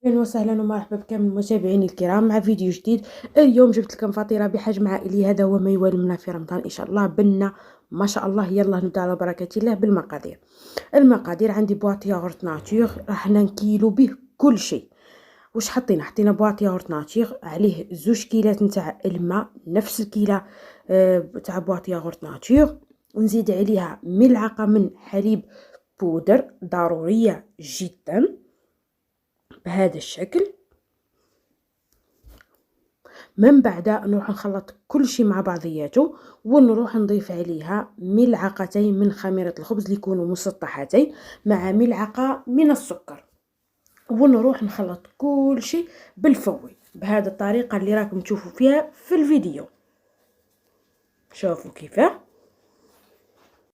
اهلا وسهلا ومرحبا بكامل متابعيني الكرام مع فيديو جديد. اليوم جبت لكم فطيره بحجم عائلي، هذا هو ما يوالي منا في رمضان ان شاء الله. بنا ما شاء الله. يلا نبدا على بركه الله بالمقادير. المقادير: عندي بواط ياغورت ناتور راح نكيلو به كل شيء. واش حطينا بواط ياغورت ناتور، عليه 2 كيلات نتاع الماء، نفس الكيله تاع بواط ياغورت ناتور. ونزيد عليها ملعقه من حليب بودر ضروريه جدا بهذا الشكل. من بعد نروح نخلط كل شيء مع بعضياته، ونروح نضيف عليها ملعقتين من خميرة الخبز اللي يكونوا مسطحتين مع ملعقة من السكر، ونروح نخلط كل شيء بالفوي بهذه الطريقة اللي راكم تشوفوا فيها في الفيديو. شوفوا كيفاه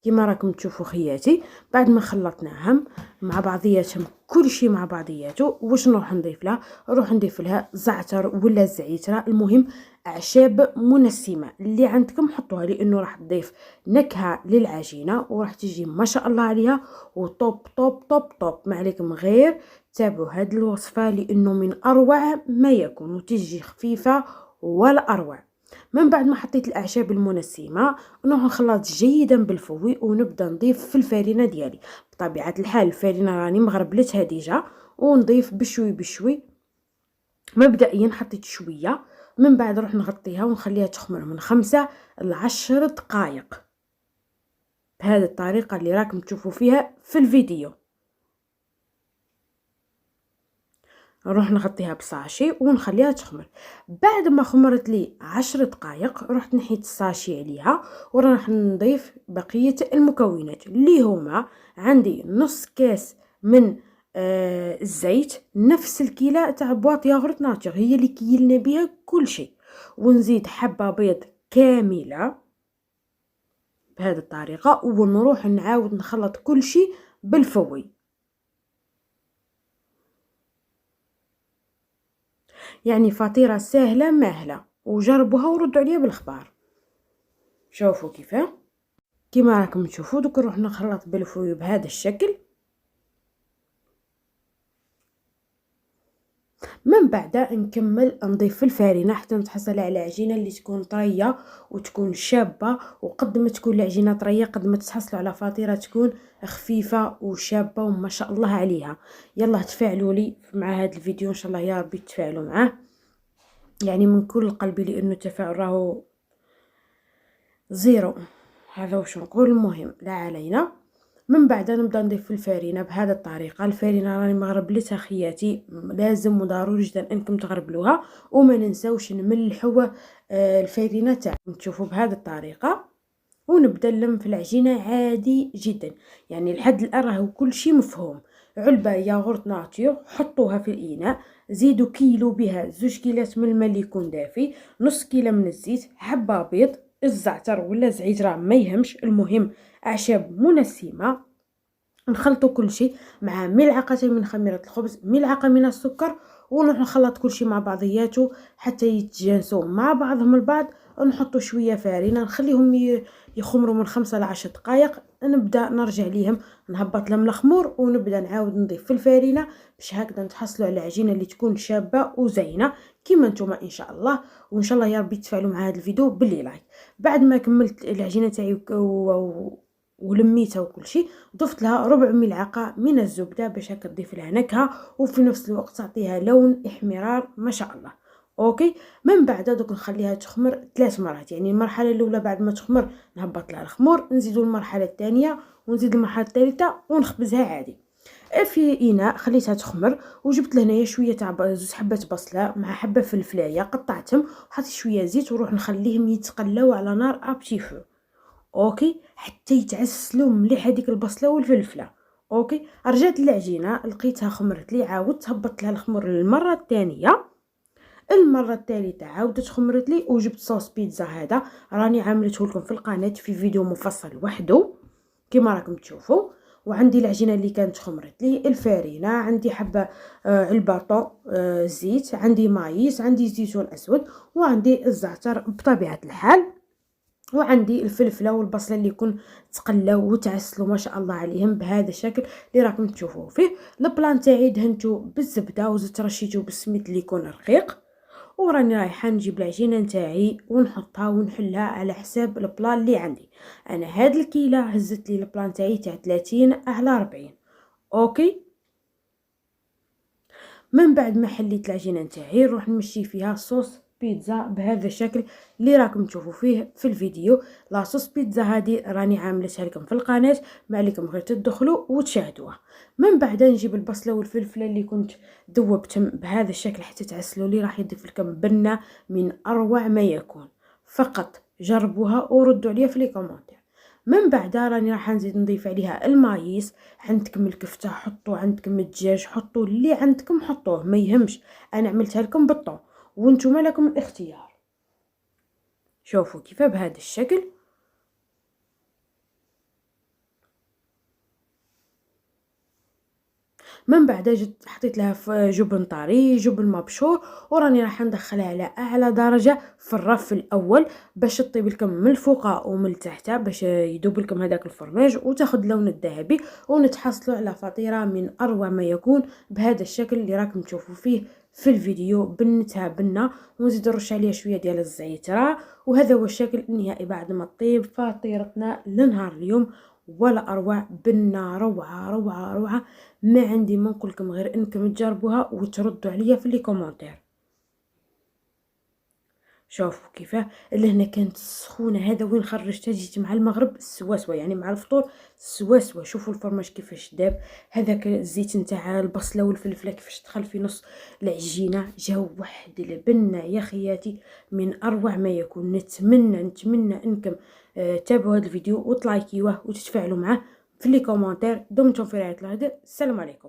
كما راكم تشوفوا خياتي. بعد ما خلطناهم مع بعضياتهم كل شيء مع بعضياته، واش نروح نضيف لها؟ نروح نضيف لها زعتر ولا زعتره، المهم اعشاب منسمه اللي عندكم حطوها، لانه راح تضيف نكهه للعجينه وراح تجي ما شاء الله عليها وطوب طوب طوب طوب. ما عليكم غير تابعوا هذه الوصفه لانه من اروع ما يكون وتجي خفيفه ولا اروع. من بعد ما حطيت الاعشاب المنسمه نروح نخلط جيدا بالفوي، ونبدا نضيف في الفارينه ديالي. بطبيعه الحال الفارينه راني مغربلتها ديجا، ونضيف بشوي بشوي. مبدئيا حطيت شويه، من بعد نروح نغطيها ونخليها تخمر من 5 ل 10 دقائق بهذه الطريقه اللي راكم تشوفوا فيها في الفيديو. نروح نغطيها بساشي ونخليها تخمر. بعد ما خمرت لي 10 دقائق رحت نحيت الساشي عليها، وراح نضيف بقية المكونات اللي هما: عندي نص كاس من الزيت، نفس الكيلة تاع بواط ياغورت ناتور هي اللي كيلنا بها كل شيء. ونزيد حبة بيض كاملة بهذه الطريقة، ونروح نعاود نخلط كل شيء بالفوي. يعني فطيرة سهلة ماهلة، وجربوها وردوا عليا بالأخبار. شوفوا كيفاه كيما راكم تشوفوا. دوك نروح نخلط بالفوي بهذا الشكل. من بعد نكمل نضيف في الفارينه حتى نتحصل على عجينه اللي تكون طريه وتكون شابه. وقد ما تكون العجينه طريه قد ما تحصلوا على فطيره تكون خفيفه وشابه وما شاء الله عليها. يلا تفاعلوا لي مع هذا الفيديو ان شاء الله، يا ربي تفاعلوا معاه يعني من كل قلبي، لانه التفاعل راهو زيرو. هذا وش نقول. المهم لا علينا. من بعد نبدا نضيف في الفارينه بهذه الطريقه. الفارينه راني مغربلتها خياتي، لازم وضروري جدا انكم تغربلوها. وما ننساوش نملحوا الفارينه تاعكم. تشوفوا بهذه الطريقه ونبدا نلم في العجينه عادي جدا. يعني لحد الان راهو كل شيء مفهوم. علبه ياغورت ناتور حطوها في الاناء، زيدوا كيلو بها 2 كيلات من الماء اللي يكون دافي، نص كيلو من الزيت، حبه بيض، الزعتر ولا زعتره ما يهمش، المهم اعشاب منسمه. نخلطوا كل شيء مع ملعقتين من خميره الخبز، ملعقه من السكر، ونروح نخلط كل شيء مع بعضياته حتى يتجانسوا مع بعضهم البعض. نحطوا شويه فارينه نخليهم يخمروا من 5 ل 10 دقائق. نبدا نرجع ليهم نهبط لهم الخمور، ونبدا نعاود نضيف في الفارينه باش هكذا نتحصلوا على عجينه اللي تكون شابه وزينه كيما نتوما ان شاء الله. وان شاء الله يا ربي تفعلوا مع هذا الفيديو باللي لايك. بعد ما كملت العجينه تاعي ولميتها وكل شيء، ضفت لها ربع ملعقه من الزبده باش هكا تضيف لها نكهه وفي نفس الوقت تعطيها لون احمرار ما شاء الله. اوكي. من بعد دوك نخليها تخمر 3 مرات. يعني المرحله الاولى بعد ما تخمر نهبط لها الخمور، نزيدوا المرحله الثانيه ونزيد المرحله الثالثه ونخبزها عادي في اناء. خليتها تخمر وجبت لهنايا شويه تاع 2 حبات بصله مع حبه فلفلايه قطعتهم، وحطيت شويه زيت وروح نخليهم يتقلاو على نار ابتي فو. اوكي حتى يتعسلوا مليح هذيك البصله والفلفله. اوكي. رجعت للعجينه لقيتها خمرت لي، عاودت هبطت لها الخمر للمره الثانيه. المره الثالثه عاودت خمرت لي، وجبت صوص بيتزا. هذا راني عاملته لكم في القناه في فيديو مفصل وحده كما راكم تشوفوا. وعندي العجينه اللي كانت خمرت لي، الفارينه، عندي حبه علبه طو زيت، عندي مايس، عندي زيتون اسود، وعندي الزعتر بطبيعه الحال. وعندي الفلفله والبصله اللي يكون تقلاو وتعسلوا ما شاء الله عليهم بهذا الشكل اللي راكم تشوفوه فيه. البلان تاعي دهنته بالزبده وزدت رشيته بالسميد اللي يكون رقيق، وراني رايحه نجيب العجينه نتاعي ونحطها ونحلها على حساب البلان اللي عندي. انا هاد الكيله هزت لي البلان تاعي تاع 30 على 40. اوكي، من بعد ما حليت العجينه نتاعي نروح نمشي فيها صوص بيتزا بهذا الشكل اللي راكم تشوفوا فيه في الفيديو. لاصوص بيتزا هذه راني عاملتها لكم في القناه، ما عليكم غير تدخلوا وتشاهدوها. من بعد نجيب البصله والفلفله اللي كنت ذوبتهم بهذا الشكل حتى تعسلوا لي، راح يضيف لكم بنه من اروع ما يكون. فقط جربوها وردوا عليا في لي كومونتير. من بعد راني راح نزيد نضيف عليها المايس. عندكم الكفته حطوا، عندكم الدجاج حطوا، اللي عندكم حطوه ما يهمش، انا عملتها لكم بالطون وانتم لكم الاختيار. شوفوا كيف بهذا الشكل. من بعد جيت حطيت لها في جبن طري جبن مبشور، وراني راح ندخلها على اعلى درجه في الرف الاول باش تطيب لكم من الفوق ومن التحت، باش يذوب لكم هذاك الفرماج وتاخذ لون الذهبي، ونتحصلوا على فطيره من اروع ما يكون بهذا الشكل اللي راكم تشوفوا فيه في الفيديو. بنتها بنه ونزيد نرش عليها شويه ديال الزعتر، وهذا هو الشكل النهائي بعد ما تطيب فطيرتنا لنهار اليوم. ولا اروع بنه، روعه روعه روعه. ما عندي ما نقول لكم غير انكم تجربوها وتردوا عليا في لي كومونتير. شوفوا كيفاه اللي هنا كانت سخونه، هذا وين خرجتها جيت مع المغرب السواسوه يعني مع الفطور السواسوه. شوفوا الفرماج كيفاش داب، هذاك الزيت نتاع البصله والفلفله كيفاش دخل في نص العجينه، جاو واحد البنه يا خياتي من اروع ما يكون. نتمنى انكم تابعوا هذا الفيديو وتلايكيوه وتتفاعلوا معه في لي كومونتير. دمتم في رعايه الله. السلام عليكم.